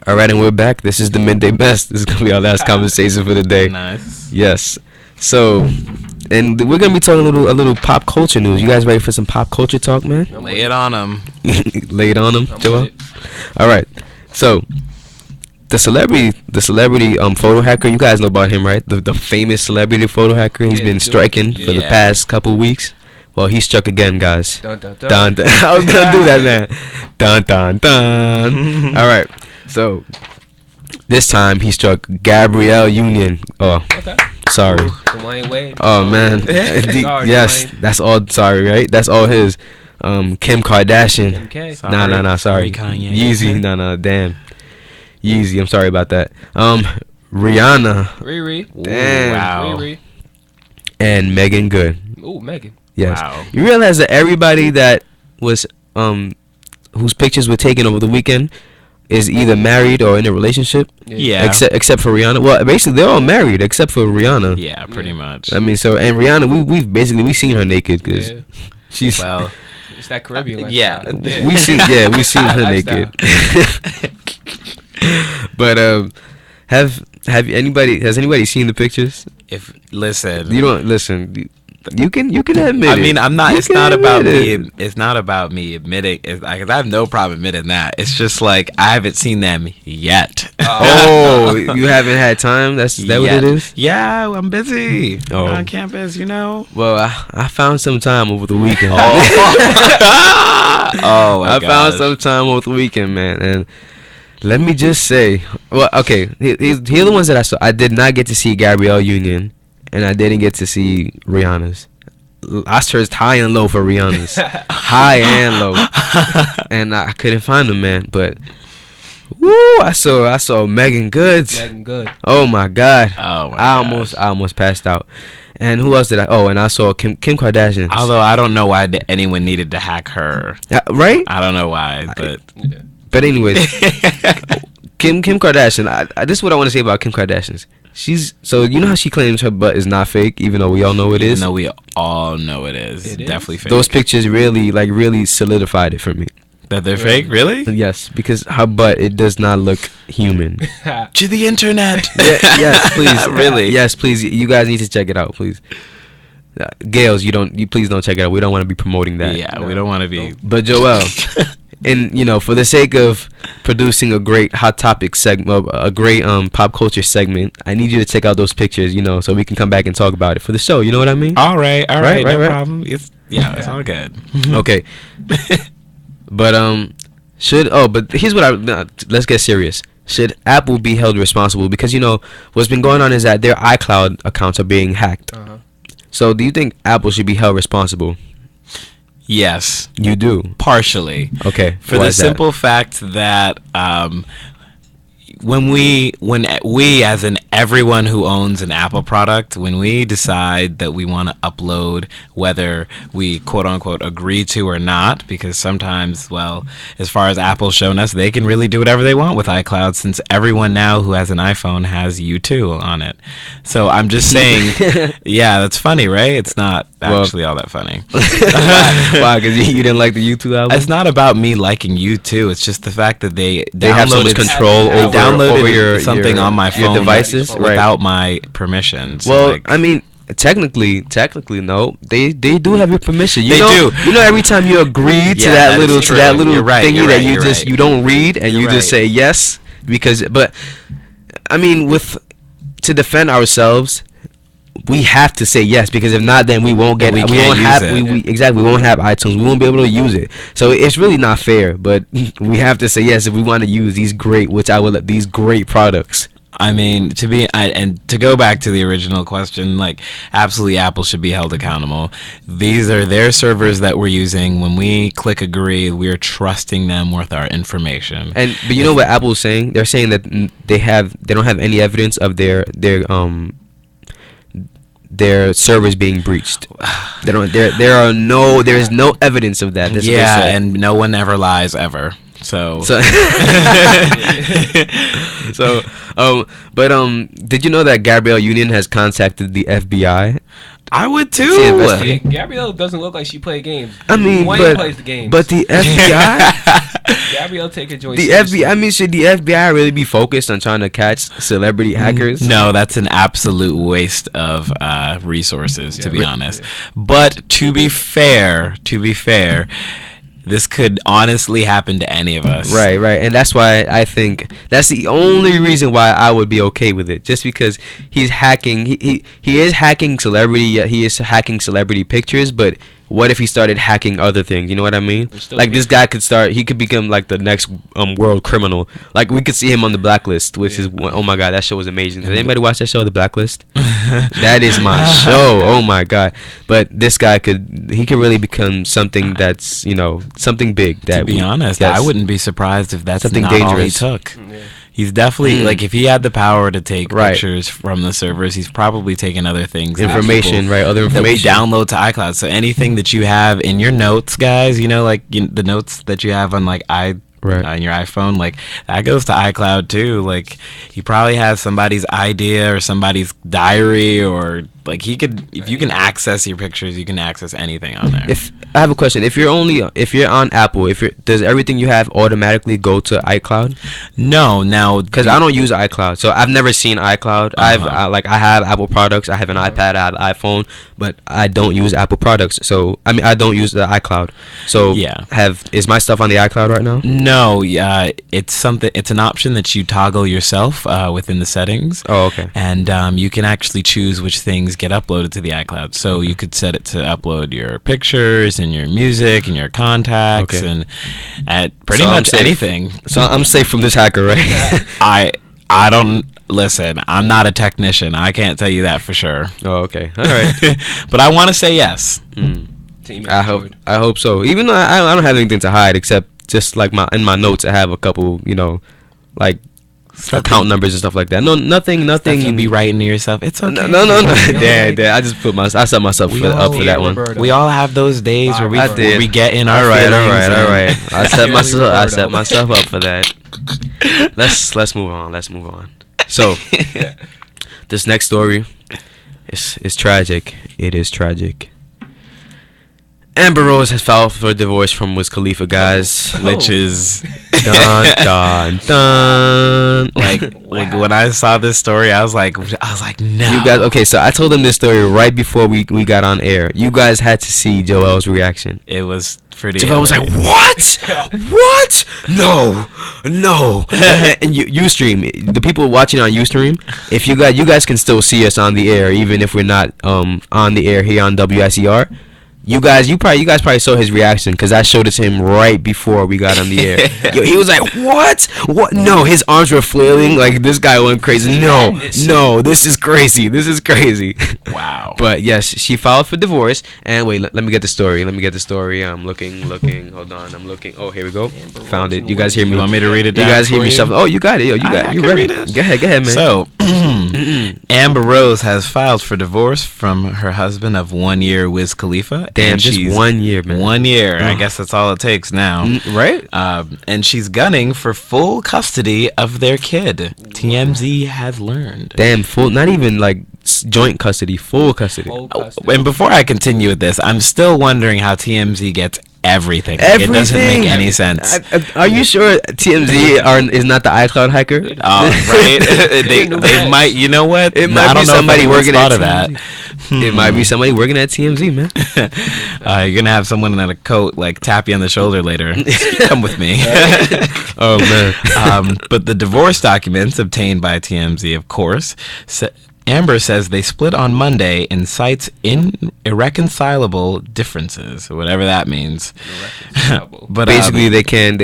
All right, and we're back. This is the Midday Best. This is gonna be our last conversation for the day. Nice. Yes. So, and we're gonna be talking a little pop culture news. You guys ready for some pop culture talk, man? Lay it on them. Lay it on them, Joel. All right. So, the celebrity photo hacker. You guys know about him, right? The famous celebrity photo hacker. He's been striking for the past couple weeks. Well, he struck again, guys. Dun, dun, dun. Dun, dun. I was gonna do that, man. Dun dun dun. All right. So this time he struck Gabrielle Union. Oh, Okay. sorry. Dwayne Wade. Oh man. Sorry, Yes, Dwayne. that's all. Sorry, right? That's all his. Kim Kardashian. MK. Nah. Sorry. Kanye. Yeezy. Nah. Damn. Yeezy. I'm sorry about that. Rihanna Riri. Damn. Wow. Riri. and Megan Good. Ooh, Megan. Yes. Wow. You realize that everybody that was whose pictures were taken over the weekend is either married or in a relationship. Yeah. Except for Rihanna. Well, basically they're all married except for Rihanna. Yeah, pretty much. I mean, so and Rihanna, we've seen her naked because Yeah. she's. Well, It's that Caribbean lifestyle. yeah. we've seen her Lifestyle. naked. But has anybody seen the pictures? if listen, You don't listen. You can admit I it. mean, I'm not. You It's can not about admit me. it. It's not about me admitting. It's like, I have no problem admitting that. It's just like I haven't seen them yet. Oh, you haven't had time. Is that what it Yet. is? Yeah, I'm busy Oh. on campus. You know. Well, I found some time over the weekend. Oh, my I found gosh. some time over the weekend, man, and let me just say, well, okay, here are the ones that I saw. I did not get to see Gabrielle Union, and I didn't get to see Rihanna's. I searched high and low for Rihanna's, high and low, and I couldn't find them, man. But woo, I saw Megan Good. Megan Good. Oh my God, Oh my I gosh. almost passed out. And who else did I? Oh, and I saw Kim Kardashian. Although I don't know why anyone needed to hack her. Right? I don't know why, but But anyways, Kim Kardashian. This is what I want to say about Kim Kardashian. She's so you know how she claims her butt is not fake, even though we all know it is. even though we all know it is, It is? definitely fake. Those pictures really solidified it for me. that they're fake, really? Yes, because her butt, it does not look human. To the internet. Yes, please. Really? Yes, please. You guys need to check it out, please. Gales, you please don't check it out. We don't want to be promoting that. Yeah, we don't want to be. But Joel, and for the sake of producing a great hot topic segment, a great pop culture segment, I need you to check out those pictures, so we can come back and talk about it for the show. You know what I mean? All right, Right, no right. problem. It's all good. Okay. But but here's what let's get serious. Should Apple be held responsible? Because what's been going on is that their iCloud accounts are being hacked. Uh-huh. So do you think Apple should be held responsible? Yes, You do. partially. Okay. For why the is that? simple fact that when we as in everyone who owns an Apple product, when we decide that we want to upload, whether we quote unquote agree to or not, because sometimes, well, as far as Apple's shown us, they can really do whatever they want with iCloud, since everyone now who has an iPhone has U2 on it. So I'm just saying, yeah, that's funny, right? It's not actually all that funny. Why? Because you didn't like the YouTube album? It's not about me liking U2. It's just the fact that they have so much downloaded- control they over downloaded something your- on my your phone devices, without right. my permission. So, Well, like, I mean, technically, no. They do have your permission. They do. Every time you agree to Yeah, that that little is to that true. little You're right, thingy you're that right, you you're just right. you don't read and You're you just right. say yes but I mean, to defend ourselves, we have to say yes, because if not, then we won't get We we can't won't use have it. we won't have iTunes. We won't be able to use it. So it's really not fair, but we have to say yes if we want to use these great products. I mean, and to go back to the original question, like, absolutely, Apple should be held accountable. These are their servers that we're using. When we click agree, we're trusting them with our information. But you know what Apple's saying? They're saying that they don't have any evidence of their servers being breached. There is no evidence of that. That's what they Yeah, said. and no one ever lies ever. So So, did you know that Gabrielle Union has contacted the FBI? I would See, too. investigate. Gabrielle doesn't look like she play games. I mean, Wayne plays the games. but the FBI, Gabrielle take her joint the seriously. FBI. I mean, should the FBI really be focused on trying to catch celebrity hackers? No, that's an absolute waste of resources, to be Yeah. honest. But to be fair, this could honestly happen to any of us. Right, and that's why I think that's the only reason why I would be okay with it, just because he's hacking. He is hacking celebrity. Yeah, he is hacking celebrity pictures, but what if he started hacking other things? You know what I mean? There's still Like this people. guy could start. He could become like the next world criminal. Like we could see him on the Blacklist, which is oh my god, that show was amazing. Did anybody watch that show, The Blacklist? That is my show. Oh my god! But this guy could really become something that's something big. That To be honest, yes. I wouldn't be surprised if that's Something not all he dangerous. took. Yeah. He's definitely like, if he had the power to take Right. pictures from the servers, he's probably taking other things, that Information, people- right? Other that we information. download to iCloud. So anything that you have in your notes, guys, the notes that you have on like Right. on your iPhone, like that goes to iCloud too. Like he probably has somebody's idea or somebody's diary, or like if you can access your pictures, you can access anything on there. If I have a question, if you're on Apple, does everything you have automatically go to iCloud? No, now Because I don't use iCloud, so I've never seen iCloud. I have Apple products. I have an iPad. I have an iPhone, but I don't use Apple products. So I mean, I don't use the iCloud. So Yeah. is my stuff on the iCloud right now? No, it's an option that you toggle yourself within the settings. Oh, okay. And you can actually choose which things get uploaded to the iCloud. So you could set it to upload your pictures and your music and your contacts Okay. and at pretty So I'm much safe. anything. So I'm safe from this hacker, right? I don't listen. I'm not a technician. I can't tell you that for sure. Oh, okay. All right. But I want to say yes. Team I attitude. hope so. Even though I don't have anything to hide except just like in my notes I have a couple, like account numbers and stuff like that. No, nothing. You can be writing to yourself. It's okay. No. Damn. I just I set myself up for that one. Roberto. We all have those days where I did. we get in our All right. feelings and- I set Really myself Roberto. up for that. Let's move on. So, this next story is tragic. It is tragic. Amber Rose has filed for divorce from Wiz Khalifa, guys. which is Dun dun dun. like when I saw this story, I was like, no. You guys, okay, so I told them this story right before we got on air. You guys had to see Joel's reaction. It was pretty. Joel was like, "What? What? No." And Ustream, the people watching on Ustream, if you guys can still see us on the air, even if we're not on the air here on WICR. You guys probably saw his reaction because I showed it to him right before we got on the air. Yo, he was like, "What? What? No!" His arms were flailing like this guy went crazy. No, this is crazy. Wow. But yes, she filed for divorce. And wait, let me get the story. I'm looking. Hold on, I'm looking. Oh, here we go. Found it. You guys hear me? You want me to read it You down guys hear for me you? shuffle? Oh, you got it. Yo, you got I it. You can ready? read it. Go ahead, man. So, Amber Rose has filed for divorce from her husband of 1 year, Wiz Khalifa. Damn, and just she's- 1 year, man. 1 year. I Ugh. guess that's all it takes now. Right? And she's gunning for full custody of their kid. TMZ has learned. Damn, full. Not even like joint custody, full custody. Full Oh, custody. and before I continue with this, I'm still wondering how TMZ gets everything. Like, it doesn't make any sense. Are you sure TMZ is not the iCloud hacker? Right? they might. You know what? It No, might I be don't know if somebody anyone's working thought at of that. TMZ. It might be somebody working at TMZ, man. You're gonna have someone in a coat like tap you on the shoulder later. Come with me. Oh man. But the divorce documents obtained by TMZ, of course, Amber says they split on Monday and cites irreconcilable differences, whatever that means. But Basically,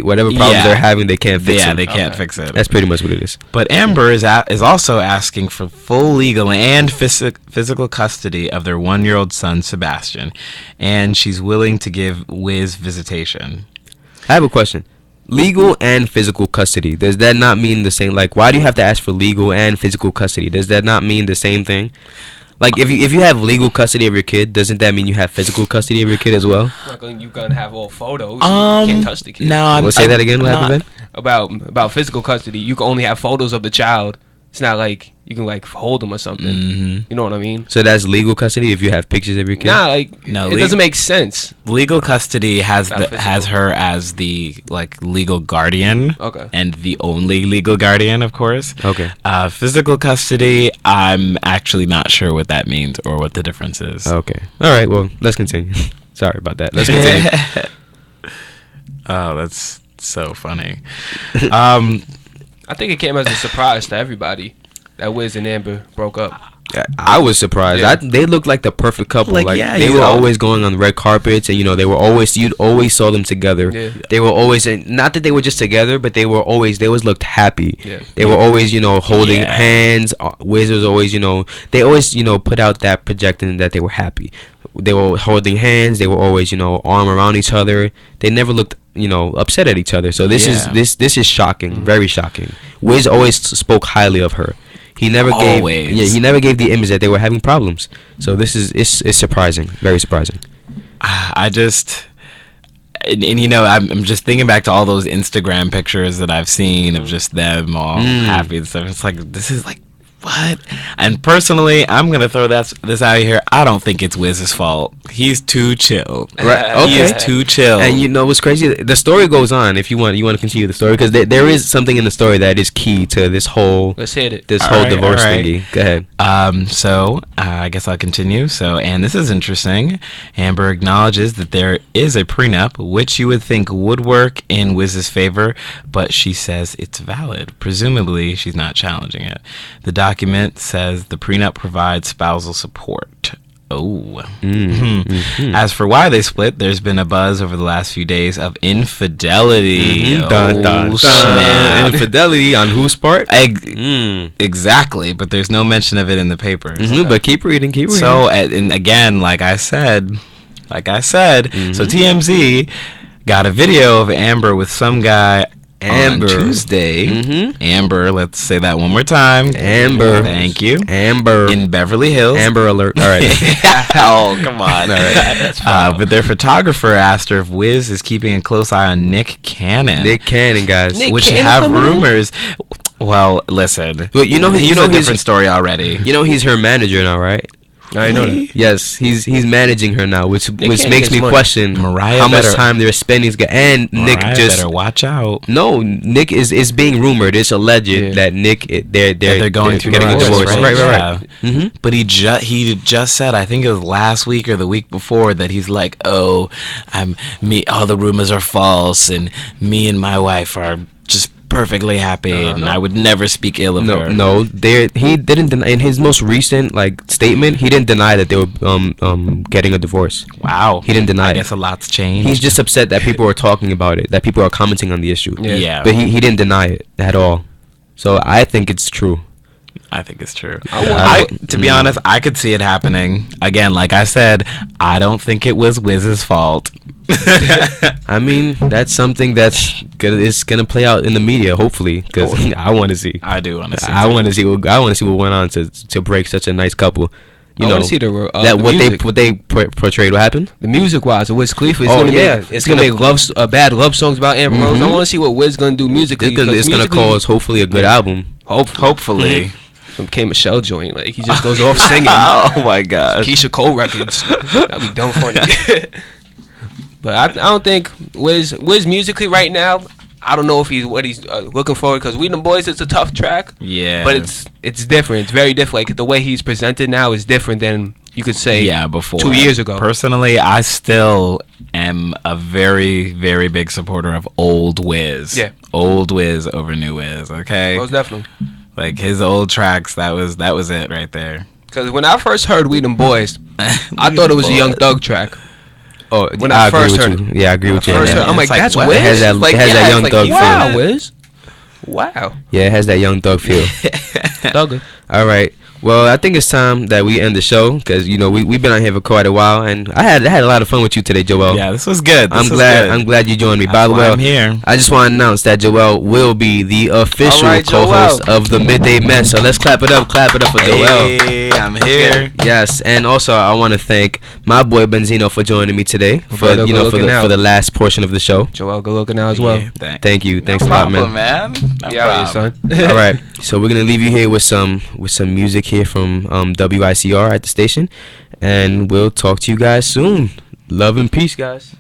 whatever problems yeah. they're having, they can't fix it. they can't fix it. That's pretty much what it is. But Amber is also asking for full legal and physical custody of their 1-year-old son, Sebastian, and she's willing to give Wiz visitation. I have a question. Legal and physical custody. Does that not mean the same? Like, why do you have to ask for legal and physical custody? Does that not mean the same thing? Like if you have legal custody of your kid, doesn't that mean you have physical custody of your kid as well? You gonna have all photos. You can't touch the kid. No, We'll say that again. What happened, Ben? About physical custody, you can only have photos of the child. It's not like you can like hold them or something. Mhm. You know what I mean? So that's legal custody if you have pictures of your kid. Nah, like No, it doesn't make sense. Legal custody has Not physical. has her as the like legal guardian. Okay. And the only legal guardian, of course. Okay. Physical custody, I'm actually not sure what that means or what the difference is. Okay. All right. Well, let's continue. Sorry about that. Let's continue. Oh, that's so funny. I think it came as a surprise to everybody that Wiz and Amber broke up. I was surprised. Yeah. They looked like the perfect couple. Like, Like, yeah, they you were know. always going on red carpets, and they were always you'd always saw them together. Yeah. They were always, and not that they were just together, but they always looked happy. Yeah. They were always holding Yeah. hands. Wiz was always they always put out that projecting that they were happy. They were holding hands. They were always arm around each other. They never looked upset at each other. So this Yeah. this is shocking, very shocking. Wiz always spoke highly of her. He never Always. he never gave the image that they were having problems. So this is it's surprising, very surprising. I just and I'm just thinking back to all those Instagram pictures that I've seen of just them all happy and stuff. It's like this is like what? And personally, I'm gonna throw this out here. I don't think it's Wiz's fault. He's too chill. Right, He is okay. too chill. And what's crazy? The story goes on. If you want to continue the story, because there is something in the story that is key to this whole Let's hit it. whole Alright, divorce alright. thingy. Go ahead. So I guess I'll continue. So, and this is interesting. Amber acknowledges that there is a prenup, which you would think would work in Wiz's favor, but she says it's valid. Presumably, she's not challenging it. The document says the prenup provides spousal support. Oh. As for why they split, there's been a buzz over the last few days of infidelity. Oh, snap. Infidelity on whose part? Exactly, but there's no mention of it in the papers. But keep reading. Keep reading. So, and again, like I said, so TMZ got a video of Amber with some guy Amber. on Tuesday. Mhm. Amber, let's say that one more time. Amber. Thank you. Amber. In Beverly Hills. Amber alert. All right. Oh, come on. All right. But their photographer asked her if Wiz is keeping a close eye on Nick Cannon. Nick Cannon, guys. Nick which Cannon have coming in? rumors. Well, listen. But he's a different story already. he's her manager now, right? I know that. Yes, he's managing her now, which can't makes get me money. question Mariah how much better- time they're spending. And Nick Mariah just better watch out. no. Nick is being rumored. It's alleged Yeah. that Nick they're Going through getting a divorce, divorce. right? Right. Mm-hmm. But he just said, I think it was last week or the week before, that he's like, oh, all the rumors are false, and me and my wife are just perfectly happy, and I would never speak ill of her. No. He didn't deny in his most recent statement. He didn't deny that they were getting a divorce. Wow. He didn't deny I it. guess a lot's changed. He's just upset that people are talking about it, that people are commenting on the issue. Yeah. But he didn't deny it at all. So I think it's true. I think it's true. To Mm. be honest, I could see it happening. Again, like I said, I don't think it was Wiz's fault. I mean, that's something that's gonna play out in the media, hopefully, because I want to see. I do want to see. I want to see. I want to see what went on to break such a nice couple. You I know wanna see the what they portrayed. What happened? The music wise, Wiz Khalifa is Oh, gonna yeah. make it's gonna make bad love songs about Amber Rose. I want to see what Wiz gonna do musically. It's gonna musically, cause hopefully a good album. Hopefully. some K Michelle joint. Like he just goes off singing. Oh my gosh. Keisha Cole records. That'd be dumb funny. But I don't think Wiz musically right now. I don't know if he's what he's looking for, because We Them Boys, it's a tough track. Yeah. But it's different. It's very different. Like the way he's presented now is different than you could say before 2 years ago. Personally, I still am a very, very big supporter of old Wiz. Yeah. Old Wiz over new Wiz, okay? Most definitely. Like his old tracks, that was it right there. Because when I first heard We Them Boys, I thought it was a Young Thug track. Oh, When I first agree heard with you. Yeah, I agree with you. First on heard, that. I'm like, It's like, that's what? Wiz? It has that- Like, it has that it's Young like, Thug wow, feel. Wiz. Wow. Yeah, it has that Young Thug feel. Thugger. All right. Well, I think it's time that we end the show because we've been on here for quite a while, and I had a lot of fun with you today, Joel. Yeah, this was good. I'm glad you joined me. By the way, I'm here. I just want to announce that Joel will be the official co-host of the Midday Mess. So let's clap it up for Joel. Hey, I'm here. Yes, and also I want to thank my boy Benzino for joining me today for the last portion of the show. Joel, good looking out as well. Yeah, thank you. Thanks no a lot, problem, man. No Yeah, problem. son. All right, so we're gonna leave you here with some music here from WICR at the station, and we'll talk to you guys soon. Love and peace, guys.